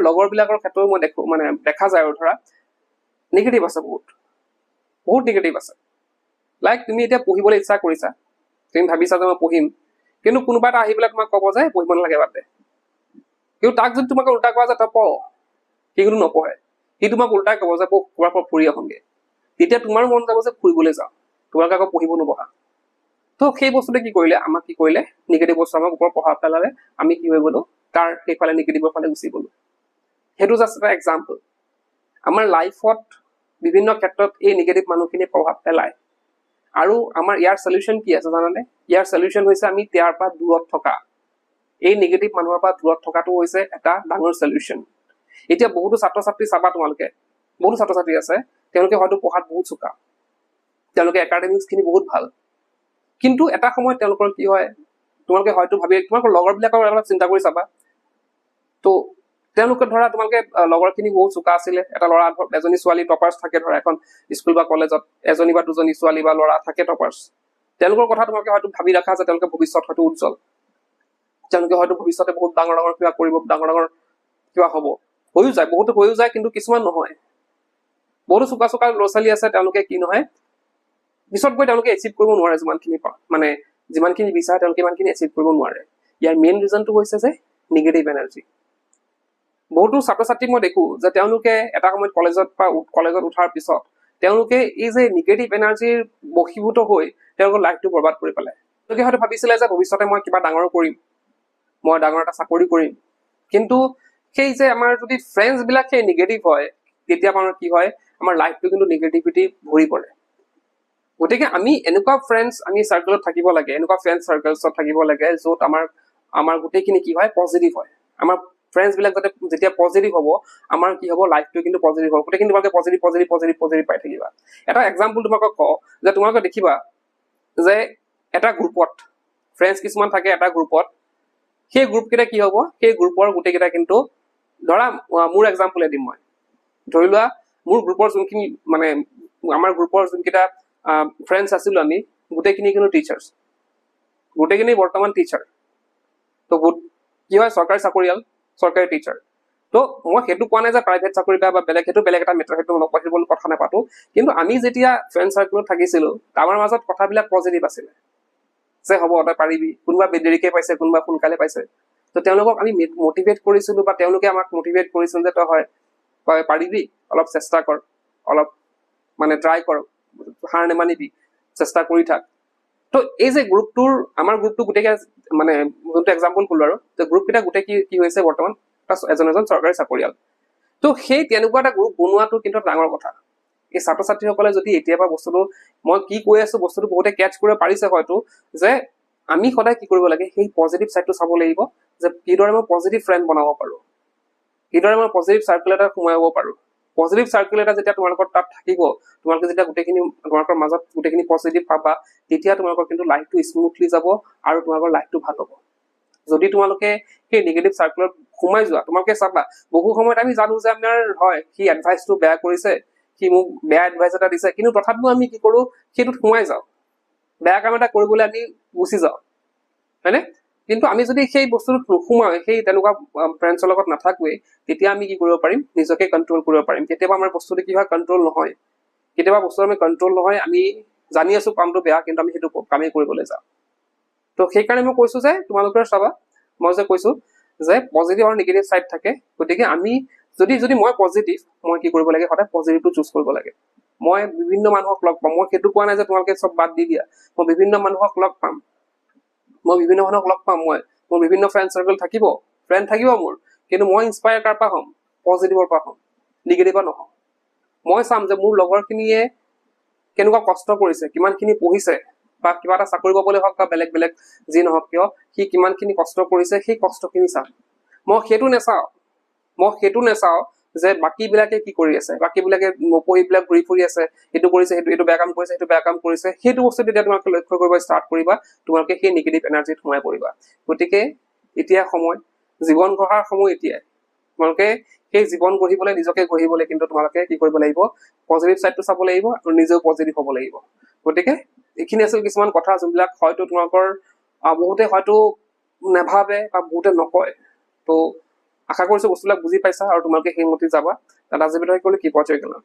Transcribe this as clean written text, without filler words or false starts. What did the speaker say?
লগৰবিলাকৰ ক্ষেত্ৰত মই দেখো মানে দেখা যায় আৰু ধৰা নিগেটিভ আছে বহুত নিগেটিভ আছে লাইক তুমি এতিয়া পঢ়িবলৈ ইচ্ছা কৰিছা তুমি ভাবিছা যে মই পঢ়িম কিন্তু কোনোবা এটা আহি পেলাই তোমাক ক'ব যে পঢ়িব নালাগে বাদ দে কিন্তু তাক যদি তোমাক উল্টা কোৱা যে তই পঢ় সি কিন্তু নপঢ়ে সি তোমাক উল্টাই ক'ব যে ক'ৰবাৰ পৰা ফুৰি আহোঁগে তেতিয়া তোমাৰো মন যাব যে ফুৰিবলৈ যাওঁ তোমালোকে আকৌ পঢ়িব নবহা তো সেই বস্তুটোৱে কি কৰিলে আমাক কি কৰিলে নিগেটিভ বস্তু আমাক ওপৰত পঢ়া পেলালে আমি কি হৈ গ'লো তাৰ সেইফালে নিগেটিভৰ ফালে গুচি গ'লো সেইটো জাষ্ট এটা এক্সাম্পল আমাৰ লাইফত বিভিন্ন ক্ষেত্ৰত এই নিগেটিভ মানুহখিনিয়ে প্ৰভাৱ পেলায় আৰু আমাৰ ইয়াৰ সলিউশন কি আছে জানানে ইয়াৰ সলিউশন হৈছে আমি ইয়াৰ পৰা দূৰত থকা এই নিগেটিভ মানুহৰ পৰা দূৰত থকাটো হৈছে এটা ডাঙৰ সলিউশন এতিয়া বহুতো ছাত্ৰ ছাত্ৰী চাবা তোমালোকে বহুতো ছাত্ৰ ছাত্ৰী আছে তেওঁলোকে হয়তো পঢ়াত বহুত চোকা তেওঁলোকে একাডেমিক্স খিনি বহুত ভাল কিন্তু এটা সময়ত তেওঁলোকৰ কি হয় তোমালোকে হয়তো ভাবি তোমালোকৰ লগৰবিলাকৰ অলপ চিন্তা কৰি চাবা তো তেওঁলোকে ধৰা তোমালোকে লগৰখিনি বহুত চোকা আছিলে এটা ল'ৰা এজনী ছোৱালী টপাৰ্ছ থাকে ধৰা এখন স্কুল বা কলেজত এজনী বা দুজনী ছোৱালী বা ল'ৰা থাকে টপাৰ্ছ তেওঁলোকৰ কথা তোমালোকে হয়তো ভাবি ৰাখা যে তেওঁলোকে ভৱিষ্যত হয়তো উজ্জ্বল তেওঁলোকে হয়তো ভৱিষ্যতে বহুত ডাঙৰ ডাঙৰ কিবা কৰিব ডাঙৰ কিবা হ'ব হৈও যায় বহুতো হৈও যায় কিন্তু কিছুমান নহয় বহুতো চোকা চোকা ল'ৰা ছোৱালী আছে তেওঁলোকে কি নহয় পিছত গৈ তেওঁলোকে এচিভ কৰিব নোৱাৰে যিমানখিনি মানে যিমানখিনি বিচাৰে তেওঁলোকে ইমানখিনি এচিভ কৰিব নোৱাৰে ইয়াৰ মেইন ৰিজনটো হৈছে যে নিগেটিভ এনাৰ্জি বহুতো ছাত্ৰ ছাত্ৰীক মই দেখো যে তেওঁলোকে এটা সময়ত কলেজত উঠাৰ পিছত তেওঁলোকে এই যে নিগেটিভ এনাৰ্জিৰ বশীভূত হৈ তেওঁলোকৰ লাইফটো বৰবাদ কৰি পেলায় তেওঁলোকে হয়তো ভাবিছিলে যে ভৱিষ্যতে মই কিবা ডাঙৰ কৰিম মই ডাঙৰ এটা চাকৰি কৰিম কিন্তু সেই যে আমাৰ যদি ফ্ৰেণ্ডছ বিলাক সেই নিগেটিভ হয় তেতিয়া আমাৰ কি হয় আমাৰ লাইফটো কিন্তু নিগেটিভিটি ভৰি পৰে গতিকে আমি এনেকুৱা ফ্ৰেণ্ডছ আমি চাৰ্কেলত থাকিব লাগে এনেকুৱা ফ্ৰেণ্ড চাৰ্কেলছত থাকিব লাগে য'ত আমাৰ গোটেইখিনি কি হয় পজিটিভ হয় আমাৰ ফ্ৰেণ্ডছ বিলাক যেতিয়া পজিটিভ হ'ব আমাৰ কি হ'ব লাইফটো কিন্তু পজিটিভ হ'ব গোটেইখিনি তোমালোকে পজিটিভ পাই থাকিবা এটা এক্সাম্পল তোমালোকক কওঁ যে তোমালোকে দেখিবা যে এটা গ্ৰুপত ফ্ৰেণ্ডছ কিছুমান থাকে এটা গ্ৰুপত সেই গ্ৰুপকেইটা কি হ'ব সেই গ্ৰুপৰ গোটেইকেইটা কিন্তু ধৰা মোৰ এক্সাম্পলে দিম মই ধৰি লোৱা মোৰ গ্ৰুপৰ যোনখিনি মানে আমাৰ গ্ৰুপৰ যোনকেইটা ফ্ৰেণ্ডছ আছিলো আমি গোটেইখিনি কিন্তু টিচাৰ্ছ গোটেইখিনি বৰ্তমান টিচাৰ তো কি হয় চৰকাৰী টিচাৰ তো মই সেইটো কোৱা নাই যে প্ৰাইভেট চাকৰি বা বেলেগ সেইটো বেলেগ এটা মেটাৰ সেইটো নপঢ়িবলৈ কথা নাপাতো কিন্তু আমি যেতিয়া ফ্ৰেণ্ড চাৰ্কেলত থাকিছিলো আমাৰ মাজত কথাবিলাক পজিটিভ আছিলে যে হ'ব তই পাৰিবি কোনোবা দেৰিকে পাইছে কোনোবা সোনকালে পাইছে তো তেওঁলোকক আমি মটিভেট কৰিছিলো বা তেওঁলোকে আমাক মটিভেট কৰিছিল যে তই পাৰিবি অলপ চেষ্টা কৰ অলপ মানে ট্ৰাই কৰ হাৰ নেমানিবি চেষ্টা কৰি থাক তো এই যে গ্ৰুপটোৰ আমাৰ গ্ৰুপটো গোটেই মানে যোনটো এক্সাম্পল কলো আৰু গ্ৰুপকেইটা গোটেই কি হৈছে বৰ্তমান এজন চৰকাৰী চাকৰিয়াল তো সেই তেনেকুৱা এটা গ্ৰুপ বনোৱাটো কিন্তু ডাঙৰ কথা এই ছাত্ৰ ছাত্ৰীসকলে যদি এতিয়াৰ পৰা বস্তুটো মই কি কৈ আছো বস্তুটো বহুতে কেটচ কৰিব পাৰিছে হয়তো যে আমি সদায় কি কৰিব লাগে সেই পজিটিভ চাইডটো চাব লাগিব যে কিদৰে মই পজিটিভ ফ্ৰেণ্ড বনাব পাৰো কিদৰে মই পজিটিভ চাৰ্কেল এটা সোমাব পাৰো পজিটিভ চাৰ্কেল এটা যেতিয়া তোমালোকৰ তাত থাকিব তোমালোকে যেতিয়া গোটেইখিনি তোমালোকৰ মাজত গোটেইখিনি পজিটিভ পাবা তেতিয়া তোমালোকৰ কিন্তু লাইফটো স্মুথলি যাব আৰু তোমালোকৰ লাইফটো ভাল হ'ব যদি তোমালোকে সেই নিগেটিভ চাৰ্কেলত সোমাই যোৱা তোমালোকে চাবা বহু সময়ত আমি জানো যে আমাৰ হয় সি এডভাইচটো বেয়া কৰিছে সি মোক বেয়া এডভাইচ এটা দিছে কিন্তু তথাপিও আমি কি কৰো সেইটোত সোমাই যাওঁ বেয়া কাম এটা কৰিবলৈ আমি গুচি যাওঁ হয়নে কিন্তু আমি যদি সেই বস্তুটোত নোসোমাওঁ সেই তেনেকুৱা ফ্ৰেণ্ডছৰ লগত নাথাকোৱেই তেতিয়া আমি কি কৰিব পাৰিম নিজকে কণ্ট্ৰল কৰিব পাৰিম কেতিয়াবা আমাৰ বস্তুটো কি হয় কণ্ট্ৰল নহয় কেতিয়াবা বস্তু আমি কণ্ট্ৰল নহয় আমি জানি আছো কামটো বেয়া কিন্তু আমি সেইটো কামেই কৰিবলৈ যাওঁ তো সেইকাৰণে মই কৈছো যে তোমালোকৰ চাবা মই যে কৈছো যে পজিটিভ আৰু নিগেটিভ চাইড থাকে গতিকে আমি যদি মই পজিটিভ মই কি কৰিব লাগে সদায় পজিটিভটো চুজ কৰিব লাগে মই বিভিন্ন মানুহক লগ পাম মই সেইটো কোৱা নাই যে তোমালোকে চব বাদ দি দিয়া মই বিভিন্ন মানুহক লগ পাম মোৰ বিভিন্ন ফ্ৰেণ্ড চাৰ্কেল থাকিব মোৰ কিন্তু মই ইনস্পায়াৰ কাৰ পৰা হ'ম পজিটিভৰ পৰা হ'ম নিগেটিভৰ নহ'ম মই চাম যে মোৰ লগৰখিনিয়ে কেনেকুৱা কষ্ট কৰিছে কিমানখিনি পঢ়িছে বা কিবা এটা চাকৰি পাবলৈ হওক বা বেলেগ যি নহওক কিয় সি কিমানখিনি কষ্ট কৰিছে সেই কষ্টখিনি চাম মই সেইটো নেচাওঁ যে বাকীবিলাকে কি কৰি আছে বাকীবিলাকে নপঢ়িবিলাক ঘূৰি ফুৰি আছে এইটো কৰিছে এইটো বেয়া কাম কৰিছে সেইটো বস্তু যেতিয়া তোমালোকে লক্ষ্য কৰিব ষ্টাৰ্ট কৰিবা তোমালোকে সেই নিগেটিভ এনাৰ্জিত সোমাই পৰিবা গতিকে এতিয়া সময় জীৱন গঢ়াৰ সময় এতিয়াই তোমালোকে সেই জীৱন গঢ়িবলৈ নিজকে গঢ়িবলৈ কিন্তু তোমালোকে কি কৰিব লাগিব পজিটিভ চাইডটো চাব লাগিব আৰু নিজেও পজিটিভ হ'ব লাগিব গতিকে এইখিনি আছিল কিছুমান কথা যোনবিলাক হয়তো তোমালোকৰ বহুতে হয়তো নেভাবে বা বহুতে নকয় তো আশা কৰিছো বস্তুবিলাক বুজি পাইছা আৰু তোমালোকে সেই মতে যাবা তাত আজি ভিতৰত কৰিলে কি পৰ্যায় গেলা